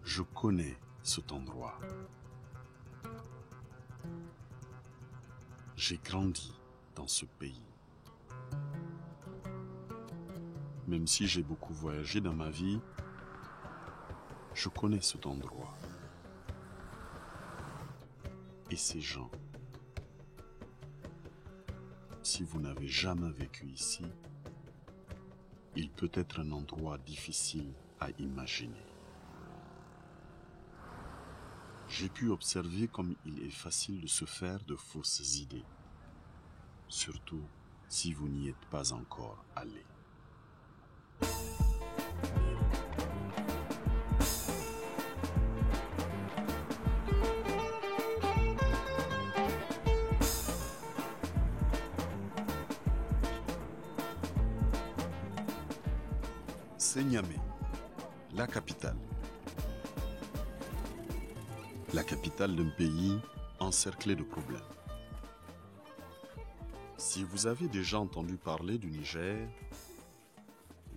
Je connais cet endroit. J'ai grandi dans ce pays. Même si j'ai beaucoup voyagé dans ma vie, je connais cet endroit. Et ces gens. Si vous n'avez jamais vécu ici, il peut être un endroit difficile à imaginer. J'ai pu observer comme il est facile de se faire de fausses idées, surtout si vous n'y êtes pas encore allé. C'est Niamey, la capitale. La capitale d'un pays encerclé de problèmes. Si vous avez déjà entendu parler du Niger,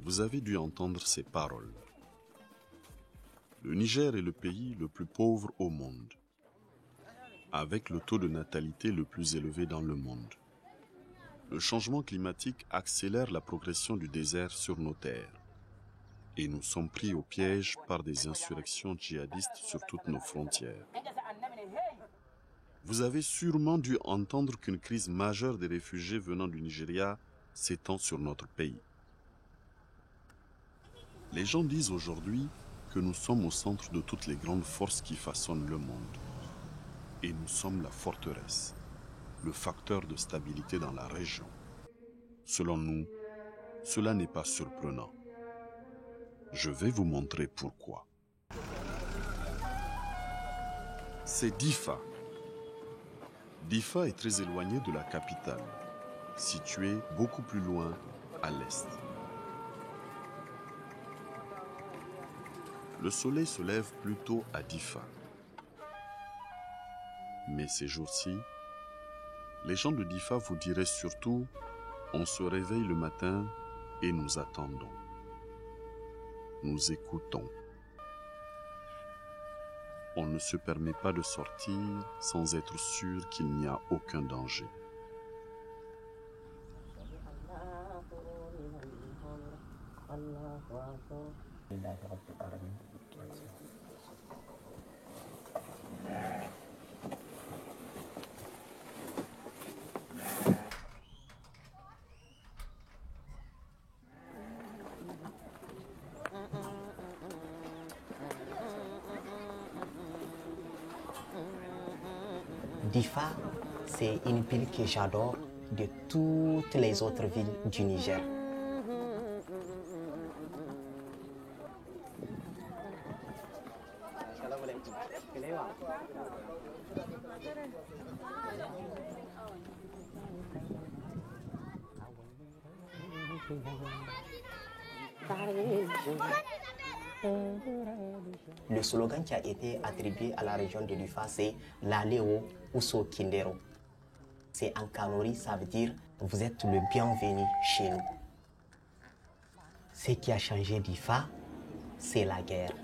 vous avez dû entendre ces paroles. Le Niger est le pays le plus pauvre au monde, avec le taux de natalité le plus élevé dans le monde. Le changement climatique accélère la progression du désert sur nos terres. Et nous sommes pris au piège par des insurrections djihadistes sur toutes nos frontières. Vous avez sûrement dû entendre qu'une crise majeure des réfugiés venant du Nigeria s'étend sur notre pays. Les gens disent aujourd'hui que nous sommes au centre de toutes les grandes forces qui façonnent le monde. Et nous sommes la forteresse, le facteur de stabilité dans la région. Selon nous, cela n'est pas surprenant. Je vais vous montrer pourquoi. C'est Difa. Difa est très éloigné de la capitale, située beaucoup plus loin à l'est. Le soleil se lève plus tôt à Difa. Mais ces jours-ci, les gens de Difa vous diraient surtout « On se réveille le matin et nous attendons. Nous écoutons. On ne se permet pas de sortir sans être sûr qu'il n'y a aucun danger. » Difa, c'est une ville que j'adore de toutes les autres villes du Niger. Le slogan qui a été attribué à la région de Difa, c'est « L'aléo Ousso Kindero ». C'est en Kanuri, ça veut dire « Vous êtes le bienvenu chez nous ». Ce qui a changé Difa, c'est la guerre.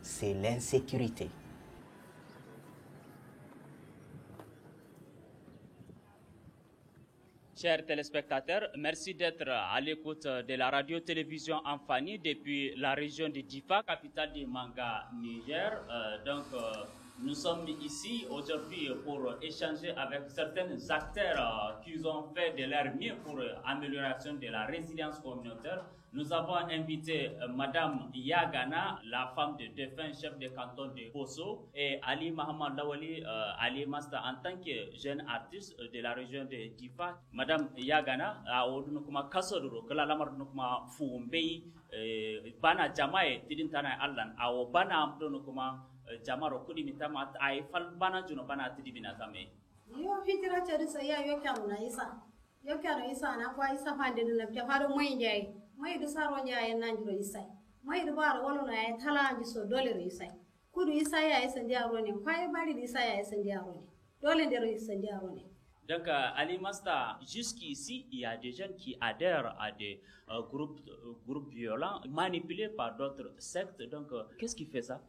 C'est l'insécurité. Chers téléspectateurs, merci d'être à l'écoute de la radio-télévision Amfani depuis la région de Difa, capitale du Manga, Niger. Nous sommes ici aujourd'hui pour échanger avec certains acteurs qui ont fait de leur mieux pour l'amélioration de la résilience communautaire. Nous avons invité Madame Yagana, la femme de défunt chef de canton de Bosso, et Ali Mohamed Lawali, Ali Masta, en tant que jeune artiste de la région de Difa. Madame Yagana, a odunukuma kasoduro, kala lamar nukuma fuumbei, bana jamae tidintana allan, a bana amdonukuma jamaro kudi mitama ay fal bana juno bana tidibina tame. Yo hijira chari saya yo kyanuna isa. Yo kyano isa na kwa isa fande na pya faro moyje. Moy du saro nyaa en nanjuro isai. Moy du baro wolo na tala anji so dole ro isai. Kudu isa ya isa ndiaro ne. Kwa bari di isa ya isa ndiaro ne. Dole ndero isa ndiaro ne. Donc, Ali Masta, jusqu'ici, il y a des jeunes qui adhèrent à des groupes violents manipulés par d'autres sectes. Donc, qu'est-ce qui fait ça?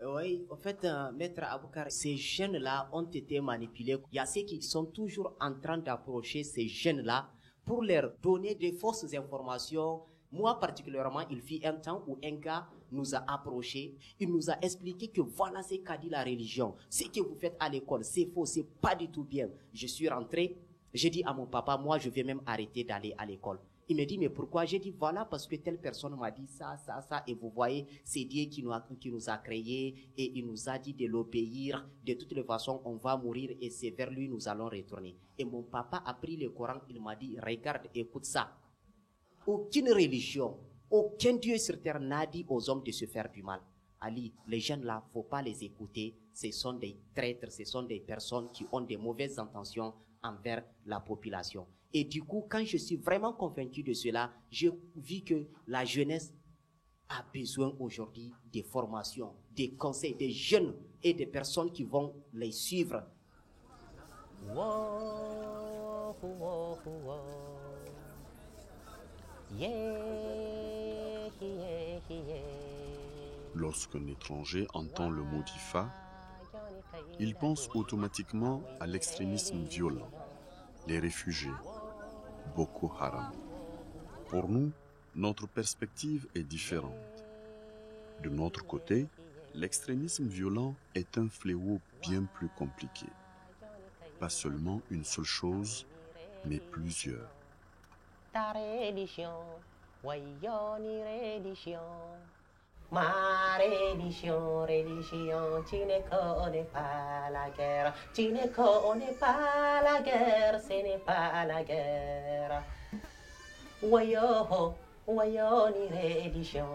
Oui, en fait, Maître Aboukar, ces jeunes-là ont été manipulés. Il y a ceux qui sont toujours en train d'approcher ces jeunes-là pour leur donner des fausses informations. Moi, particulièrement, il fut un temps où un gars nous a approchés. Il nous a expliqué que voilà ce qu'a dit la religion. Ce que vous faites à l'école, c'est faux, c'est pas du tout bien. Je suis rentré, j'ai dit à mon papa, moi, je vais même arrêter d'aller à l'école. Il me dit, mais pourquoi? J'ai dit, voilà, parce que telle personne m'a dit ça, et vous voyez, c'est Dieu qui nous a créés, et il nous a dit de l'obéir. De toutes les façons, on va mourir, et c'est vers lui nous allons retourner. Et mon papa a pris le Coran, il m'a dit, regarde, écoute ça. Aucune religion, aucun Dieu sur terre n'a dit aux hommes de se faire du mal. Ali, les jeunes là, faut pas les écouter. Ce sont des traîtres, ce sont des personnes qui ont des mauvaises intentions envers la population. Et du coup, quand je suis vraiment convaincu de cela, j'ai vu que la jeunesse a besoin aujourd'hui de formations, des conseils, des jeunes et des personnes qui vont les suivre. Lorsqu'un étranger entend le mot d'Ifa, il pense automatiquement à l'extrémisme violent, les réfugiés, Boko Haram. Pour nous, notre perspective est différente. De notre côté, l'extrémisme violent est un fléau bien plus compliqué. Pas seulement une seule chose, mais plusieurs. Ta religion, voyons religion. Ma religion, tu ne connais pas la guerre. Tu ne connais pas la guerre, ce n'est pas la guerre. Voyons religion.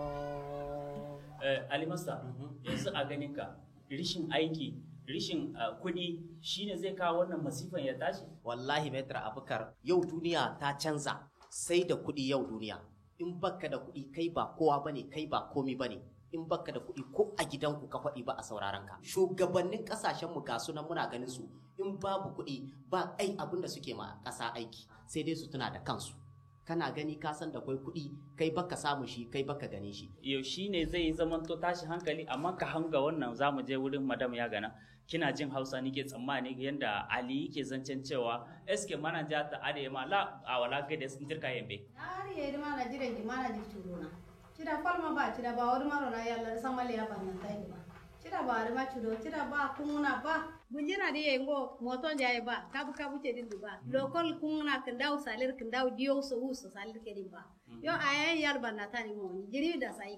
Ali Masta, yanzu a ganin ka, rishin aiki, rishin kuɗi shine zai kawo wannan masifan ya tashi? Wallahi Maître Aboukar, yau duniya ta canza. Sai da kuɗi yau duniya. In baka da kuɗi kai ba kowa bane, kai ba komi bane. In baka da kuɗi ko a gidanku ka faɗi ba a sauraron ka. Shugabannin ƙasashen mu ga sunan muna ganin su. In babu kuɗi ba abin da suke ma ƙasa aiki. Sai dai su tuna da kansu. Kana gani ka san da kai kuɗi, kai baka samu shi, kai baka gane shi. Yau shine zai zamanto tashi hankali, amma ka hanga wannan zamu je wurin Madam Yagana. Kina jin Hausa nike tsammani yanda Ali yake zancen cewa eske mana ja ta ade ma la awala gade sun tirka yembe. Ari yedi mana jire ji mana ji turuna. Cida falma ba cida ba wadi maro na yalla samale ya bannan tai ba. Cida ba ma cido cida ba kumuna ba. Bunjira di yengo moto jaye ba kabu ce din ba. Lokol kumuna kandaw salir kandaw diyo so uso salir kedin ba. Yo ayen yar banna tani mo jiri da sai.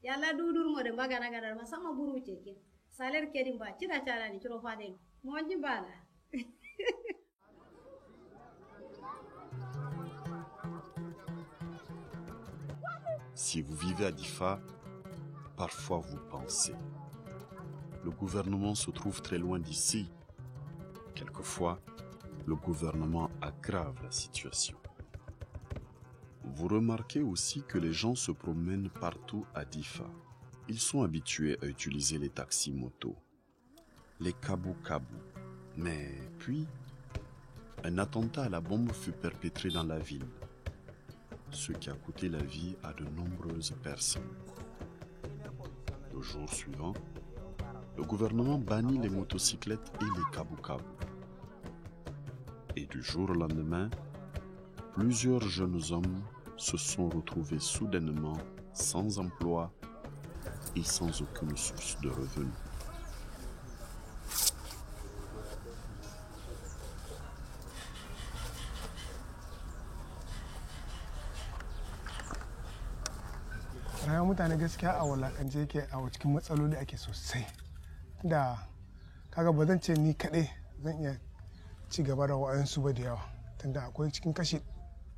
Yalla dudur mo de bagana gadar ma sama buru ceke. Salir kedin ba cida cara ni ciro fade. Mo ji bala. Si vous vivez à Difa, parfois vous pensez. Le gouvernement se trouve très loin d'ici. Quelquefois, le gouvernement aggrave la situation. Vous remarquez aussi que les gens se promènent partout à Difa. Ils sont habitués à utiliser les taxis motos, les kabu-kabu. Mais puis, un attentat à la bombe fut perpétré dans la ville, ce qui a coûté la vie à de nombreuses personnes. Le jour suivant, le gouvernement bannit les motocyclettes et les kabu-kabu. Et du jour au lendemain, plusieurs jeunes hommes se sont retrouvés soudainement sans emploi et sans aucune source de revenus. rayuwar mutane gaskiya a walakance yake a cikin matsaloli ake sosai da kaga ba zan ce ni kaɗai zan iya ci gaba da wa'ansu ba da yawa tunda akwai cikin kashi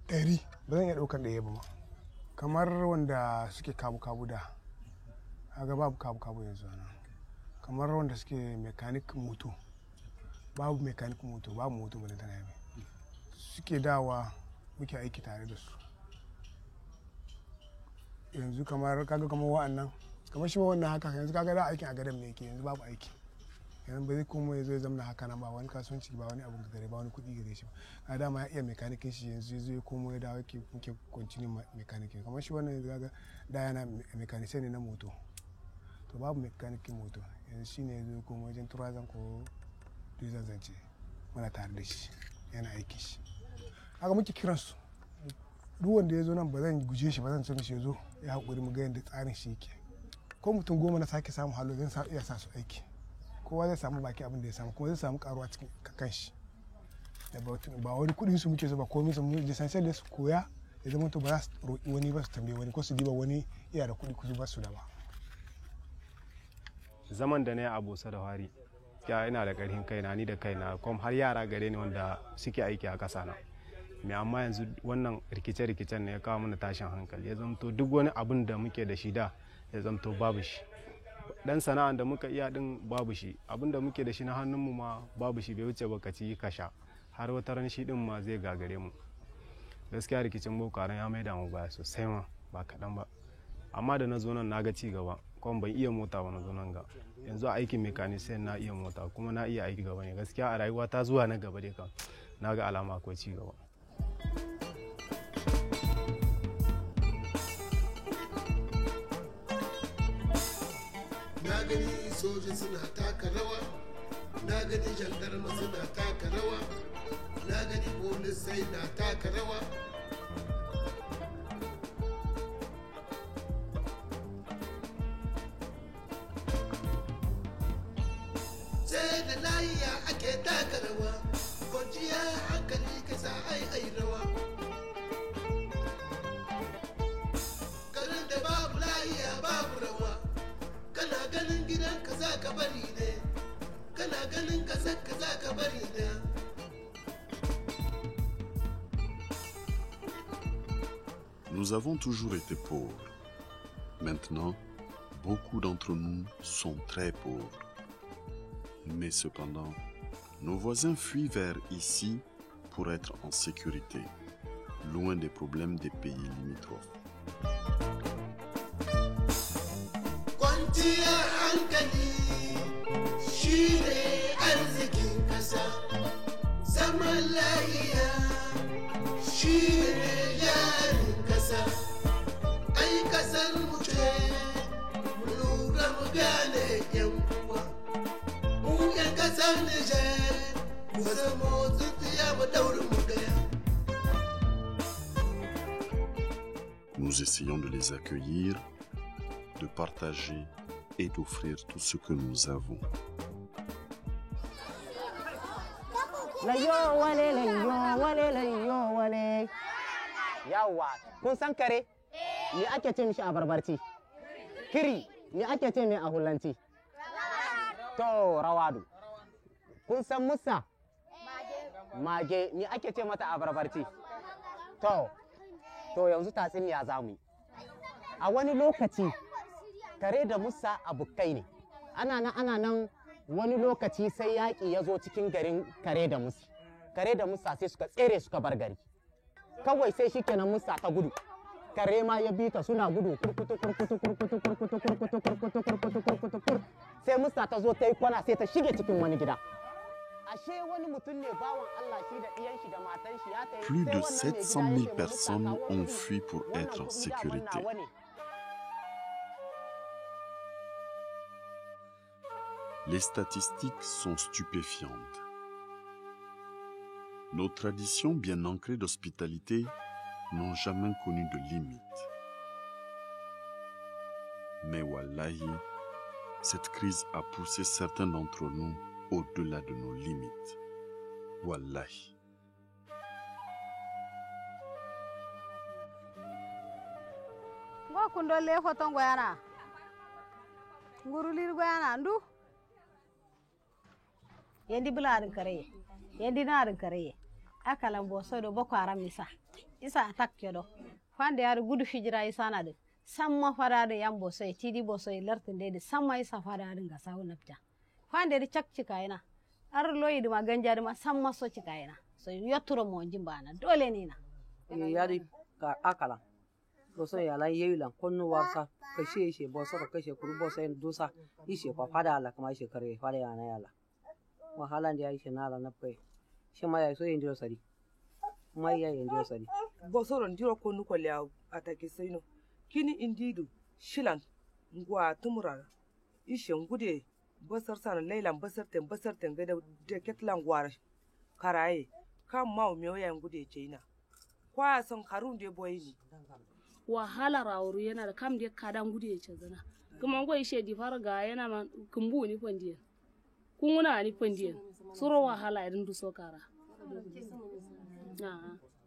100 ba zan iya ɗaukar ɗaya ba kamar wanda suke kabu-kabu da kaga babu kabu-kabu yanzu nan kamar wanda suke mekanik moto babu mekanik moto babu moto ba da tana yi suke dawa muke aiki tare da su yanzu kamar kaga kamar wa'annan kamar shi wannan haka yanzu kaga da aikin a gadan me yake yanzu babu aiki yanzu ba zai kuma ya zo ya zama haka nan ba wani kasuwanci ba wani abu gare ba wani kuɗi gare shi ba a dama ya iya mekanikin shi yanzu ya zo ya komo ya dawo ke continue mekanikin kamar shi wannan ya da yana mekanisai ne na moto to babu mekanikin moto yanzu shi ne ya zo ya komo wajen turazan ko duzan zance muna tare da shi yana aiki shi haka muke kiransu duk wanda ya zo nan ba zan guje shi ba zan ce mishi ya zo ya haƙuri mu ga yadda tsarin shi yake ko mutum 10 na sake samu halo zan iya sa su aiki kowa zai samu baki abin da ya samu kuma zai samu karuwa cikin kanshi ba wani kudin su muke zuba komai su muke lisansiyar da su koya ya zama to ba za su roƙi wani ba su tambaye wani ko su diba wani iya da kudi kuzu ba su da ba zaman da na yi abosa da hari ya ina da ƙarfin kaina ni da kaina kuma har yara gare ni wanda suke aiki a ƙasa na mai amma yanzu wannan rikice-rikicen ne ya kawo mana tashin hankali ya zamto duk wani abin da muke da shi da ya zamto babu shi dan sana'an da muka iya din babu shi abin da muke da shi na hannunmu ma babu shi bai wuce baka ci ka sha har wata ran shi din ma zai gagare mu gaskiya rikicin boko haram ya maida mu baya sosai ma ba kaɗan ba amma da na zo nan na ga ci gaba kuma ban iya mota ba na zo nan ga yanzu a aikin mekanisiyan na iya mota kuma na iya aiki gaba ne gaskiya a rayuwa ta zuwa na gaba dai kam na ga alama akwai ci gaba. Na gani soja suna taka rawa, na gani jandarma suna taka rawa, na gani polisai na taka rawa. Sai da layiya ake taka rawa, kwanciya hankali ka sa ai rawa. Garin da babu layiya babu rawa. Kana ganin gidan ka za ka bari ne, kana ganin kasar ka za ka bari ne. Nous avons toujours été pauvres. Maintenant, beaucoup d'entre nous sont très pauvres. Mais cependant, nos voisins fuient vers ici pour être en sécurité, loin des problèmes des pays limitrophes. Kwanciyar hankali shi ne arzikin ƙasa, zaman lahiya shi ne jarin ƙasa. Ai ƙasar mu ce, mu lura mu gane yan uwa. Mu yan ƙasar Nijar, mu zamo tsintsiya mu ɗauri mu ɗaya. Nous essayons de les accueillir, de partager et d'offrir tout ce que nous avons. Layo wale. Yawa, kun san kare? Me ake ce mishi a barbarci? Kiri, me ake ce mai a hulanci? To, rawadu. Kun san musa? Mage, me ake ce mata a barbarci? To yanzu tatsuniya za mu yi. A wani lokaci, kare da musa abokai ne. Ana nan wani lokaci sai yaƙi ya zo cikin garin kare da musa. Kare da musa sai suka tsere suka bar gari. Kawai sai shikenan musa ta gudu. Kare ma ya bi ta suna gudu kurkutu. Sai musa ta zo ta yi kwana sai ta shige cikin wani gida. Plus de 700 000 personnes ont fui pour être en sécurité. Les statistiques sont stupéfiantes. Nos traditions bien ancrées d'hospitalité n'ont jamais connu de limites. Mais wallahi, cette crise a poussé certains d'entre nous au-delà de nos limites. Wallahi. Kundole foton goyana. Ngurulir goyana ndu. Yendi bularin kare. Yendi narin kare. Akalan boso do boko haram isa attack yodo. Fande yar gudu hijira isa na de. Samma farade yam boso tidi boso lartinde de samma isa farade ga sawu napja. Fande de cakcika ina. Ar loyi ma ganja ma samma so cika ina. So yotturo mo jimbana dole ni na. Yari ka akala. boso ya la yelan konno warsa kashe boso kashe kuru boso en dusa ishe kwa fada ala kama ishe kare fada ya na yala wahala ndi ishe na ala na pe shema ya so yendio sari mai ya yendio sari boso ron diro konno ko le atake sino kini indidu shilan ngwa tumurara ishe ngude basar sana lailan basar ten ga da ketlan gwara karaye kan mawo mewo ya ngude ceina kwa son karun de boyini wahala rawuru yana da kam da kadan gude ce zana kuma ngo ishe di farga yana man kumbu ni fondiye kunguna ni fondiye suro wahala irin du sokara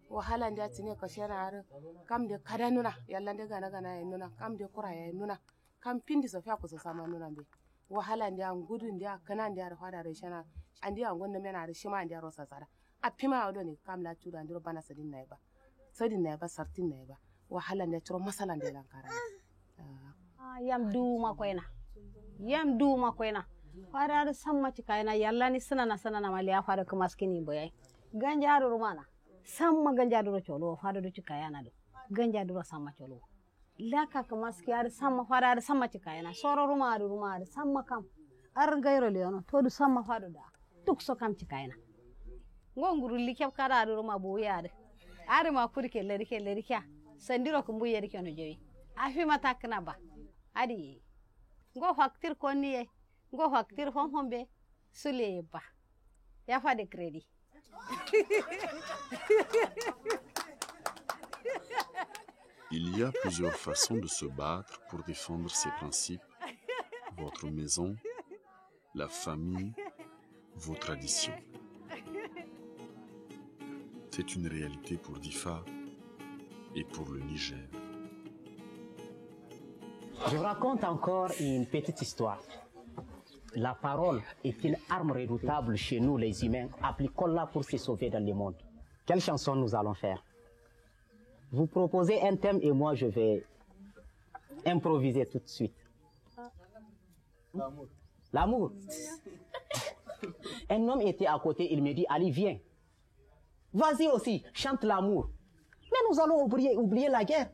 wahala nda tine ka shena har kam da kadan nuna yalla da gana ya nuna kam da kura ya nuna kam pindi so fa ko so sama nuna be wahala nda gudu nda kana nda da fada da shana andi an gonna mena da shima nda rosa tsara a pima wado ne kam la tuda ndiro bana sadin na ba sartin na ba wahala ne tro masalan de lankara yam du ma koina fara samma cikaina yalla ni sanana mali ya fara kuma skini boyai ganjaru rumana samma ganjaru cholo fara do cikayana do ganjaru samma cholo laka kuma skiyar samma fara samma cikaina soro rumadu samma kam ar gairo leono to du samma fara da tuk so kam cikaina ngonguru likep kada ruma boyade ari ma kurke lerike sandiro kumbu yeri kono joyi afi matakna ba adi ngo faktir konni ngo faktir fombe sule ba ya fa de crédit Il y a plusieurs façons de se battre pour défendre ses principes, votre maison, la famille, vos traditions. C'est une réalité pour Difa et pour le Niger. Je vous raconte encore une petite histoire. La parole est une arme redoutable chez nous les humains. Appliquons-la pour se sauver dans le monde. Quelle chanson nous allons faire? Vous proposez un thème et moi je vais improviser tout de suite. L'amour. Un homme était à côté, il me dit, Ali, viens. Vas-y aussi, chante l'amour. Mais nous allons oublier la guerre.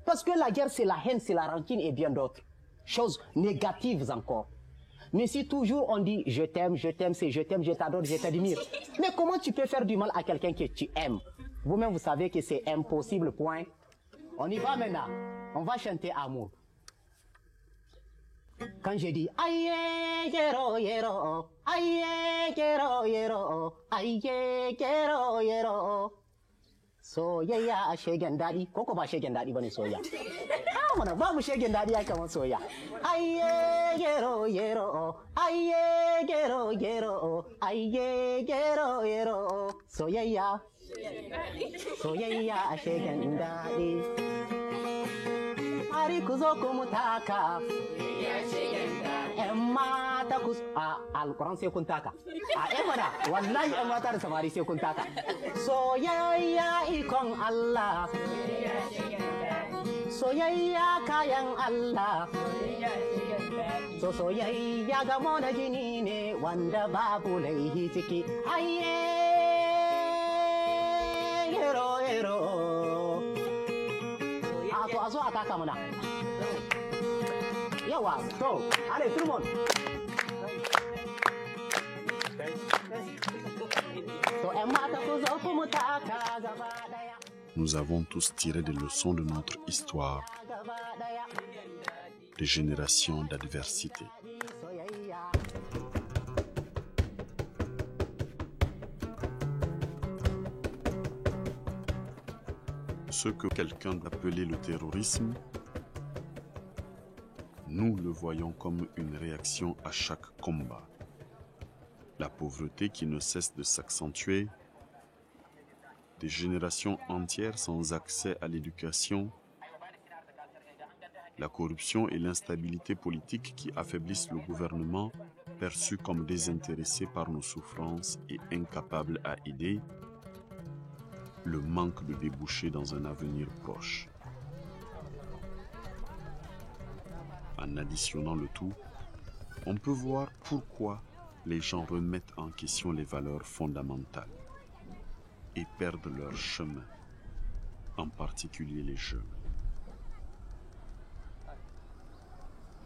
Parce que la guerre, c'est la haine, c'est la rancune et bien d'autres. Choses négatives encore. Mais si toujours on dit je t'aime, c'est je t'aime, je t'adore, je t'admire. Mais comment tu peux faire du mal à quelqu'un que tu aimes? Vous-même, vous savez que c'est impossible, point. On y va maintenant. On va chanter amour. Quand je dis aïe, yero, yero, aïe, yero, yero, aïe, yero, yero. Soyayya shegen dadi ko ba shegen dadi bane soyayya mana ba mu shegen dadi ya kamar soyayya ayye gero gero ayye gero gero ayye gero gero soyayya shegen dadi ari kuzo ko mutaka emma ta kus alquran sai kun taka emana wallahi emma ta da samari sai kun taka soyayya ikon Allah soyayya kayan Allah soyayya ga mona jini ne wanda babu laihi ciki ayye hero to azo ataka mana yawa to allez tout le monde Nous avons tous tiré des leçons de notre histoire, des générations d'adversité. Ce que quelqu'un appelait le terrorisme, nous le voyons comme une réaction à chaque combat. La pauvreté qui ne cesse de s'accentuer, des générations entières sans accès à l'éducation, la corruption et l'instabilité politique qui affaiblissent le gouvernement, perçu comme désintéressé par nos souffrances et incapable à aider, le manque de débouchés dans un avenir proche. En additionnant le tout, on peut voir pourquoi les gens remettent en question les valeurs fondamentales et perdent leur chemin, en particulier les jeunes.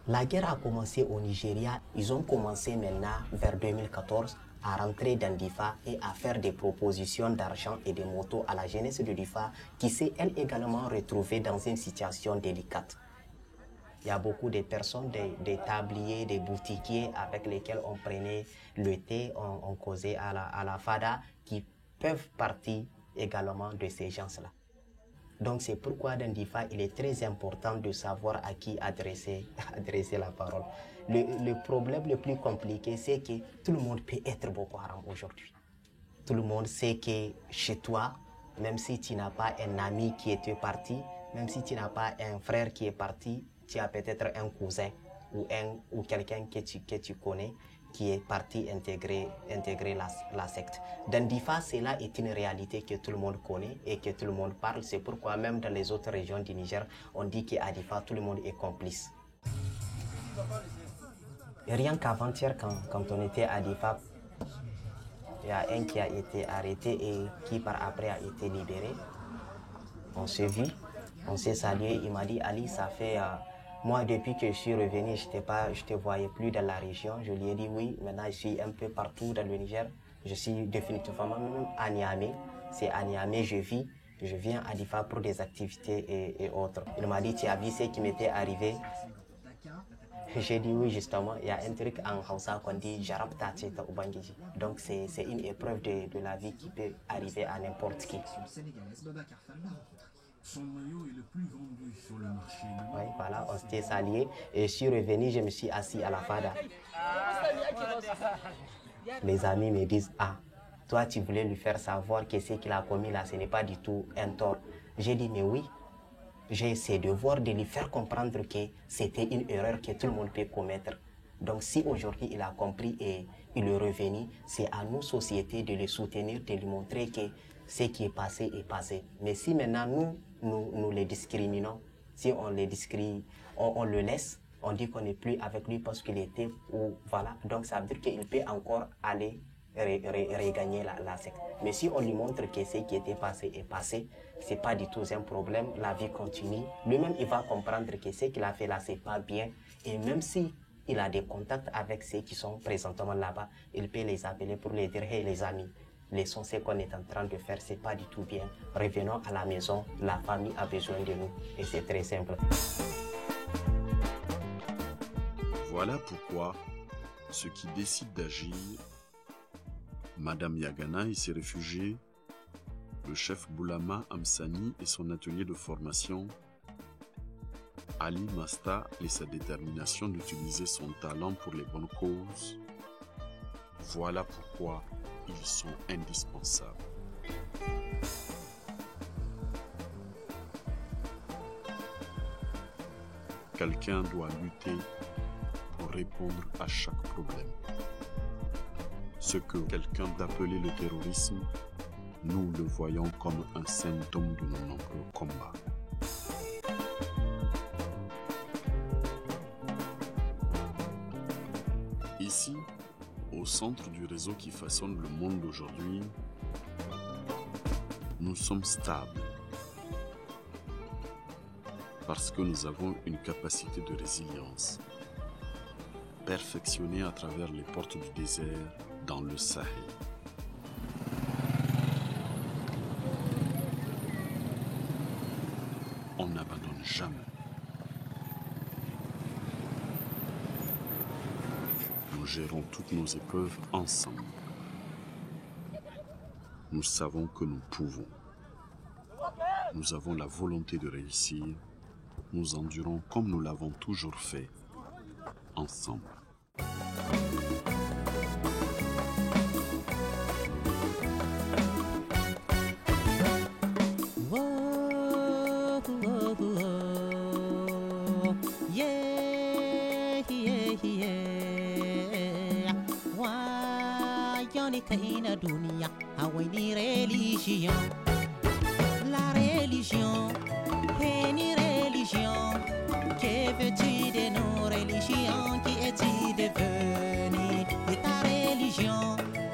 La guerre a commencé au Nigeria. Ils ont commencé maintenant vers 2014 à rentrer dans Difa et à faire des propositions d'argent et de motos à la jeunesse de Difa qui s'est elle également retrouvée dans une situation délicate. Il y a beaucoup de personnes, des tabliers, des boutiquiers avec lesquels on prenait le thé, on causait à la fada, qui peuvent partir également de ces gens-là. Donc c'est pourquoi dans Difa, il est très important de savoir à qui adresser la parole. Le problème le plus compliqué, c'est que tout le monde peut être Boko Haram aujourd'hui. Tout le monde sait que chez toi, même si tu n'as pas un ami qui est parti, même si tu n'as pas un frère qui est parti, tu as peut-être un cousin ou quelqu'un que tu connais qui est parti intégrer la secte. Dans Difa, cela est une réalité que tout le monde connaît et que tout le monde parle. C'est pourquoi même dans les autres régions du Niger, on dit qu'à Difa, tout le monde est complice. Et rien qu'avant-hier, quand on était à Difa, il y a un qui a été arrêté et qui par après a été libéré. On s'est vu, on s'est salué. Il m'a dit, Ali, ça fait... moi, depuis que je suis revenu, je ne te voyais plus dans la région. Je lui ai dit oui, maintenant je suis un peu partout dans le Niger. Je suis définitivement même à Niamey. C'est à Niamey je vis. Je viens à Difa pour des activités et autres. Il m'a dit, tu as vu ce qui m'était arrivé? J'ai dit oui, justement. Il y a un truc en Hausa qu'on dit Jarab Tache Ta Ubangiji. Donc c'est une épreuve de la vie qui peut arriver à n'importe qui. Son maillot est le plus vendu sur le marché. Oui, voilà, on s'était salué et je suis revenu, je me suis assis à la fada. Les amis me disent, ah, toi tu voulais lui faire savoir que ce qu'il a commis là, ce n'est pas du tout un tort. J'ai dit, mais oui, j'ai essayé de voir, de lui faire comprendre que c'était une erreur que tout le monde peut commettre. Donc si aujourd'hui il a compris et il est revenu, c'est à nous, société, de le soutenir, de lui montrer que ce qui est passé est passé. Mais si maintenant nous les discriminons, si on les discrimine, on le laisse, on dit qu'on n'est plus avec lui parce qu'il était ou voilà. Donc ça veut dire qu'il peut encore aller regagner la secte. Mais si on lui montre que ce qui était passé est passé, c'est pas du tout un problème, la vie continue. Lui-même il va comprendre que ce qu'il a fait là c'est pas bien. Et même si il a des contacts avec ceux qui sont présentement là-bas, il peut les appeler pour les dire, hey les amis, laissons ce qu'on est en train de faire, c'est pas du tout bien. Revenons à la maison, la famille a besoin de nous et c'est très simple. Voilà pourquoi ceux qui décident d'agir, Madame Yagana et ses réfugiés, le chef Boulama Amsani et son atelier de formation, Ali Masta et sa détermination d'utiliser son talent pour les bonnes causes, voilà pourquoi ils sont indispensables. Quelqu'un doit lutter pour répondre à chaque problème. Ce que quelqu'un d'appelé le terrorisme, nous le voyons comme un symptôme de nos nombreux combats. Ici, au centre du réseau qui façonne le monde d'aujourd'hui, nous sommes stables parce que nous avons une capacité de résilience perfectionnée à travers les portes du désert dans le Sahel. On n'abandonne jamais. Nous gérons toutes nos épreuves ensemble. Nous savons que nous pouvons. Nous avons la volonté de réussir. Nous endurons comme nous l'avons toujours fait, ensemble. La religion est une religion. Que veux-tu de nos religions? Qui es-tu devenu? Et ta religion,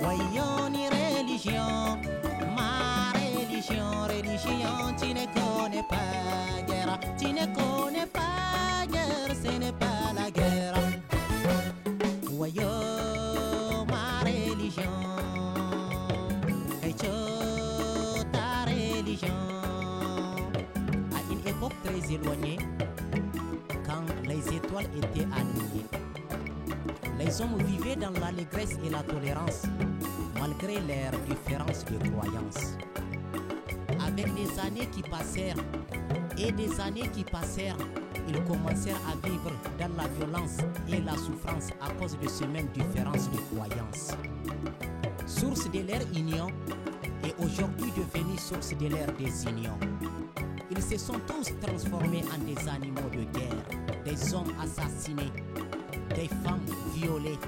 voyons une religion. Ma religion, tu ne connais pas guerre. Tu ne connais pas guerre, ce n'est pas la guerre. très éloignés, quand les étoiles étaient alignées. Les hommes vivaient dans l'allégresse et la tolérance, malgré leurs différences de croyances. Avec des années qui passèrent et des années qui passèrent, ils commencèrent à vivre dans la violence et la souffrance à cause de ces mêmes différences de croyances. Source de leur union est aujourd'hui devenue source de leur désunion. Ils se sont tous transformés en des animaux de guerre, des hommes assassinés, des femmes violées,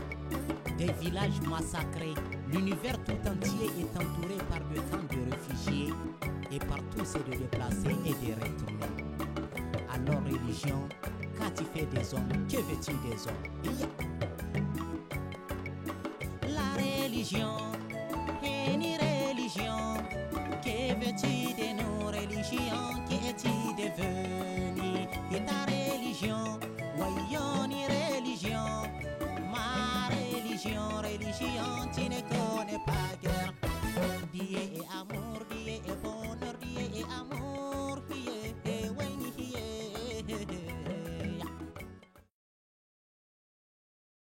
des villages massacrés. L'univers tout entier est entouré par de camps de réfugiés et par tous ces de déplacés et de retournés. Alors religion, qu'as-tu fait des hommes? Que veux-tu des hommes? La religion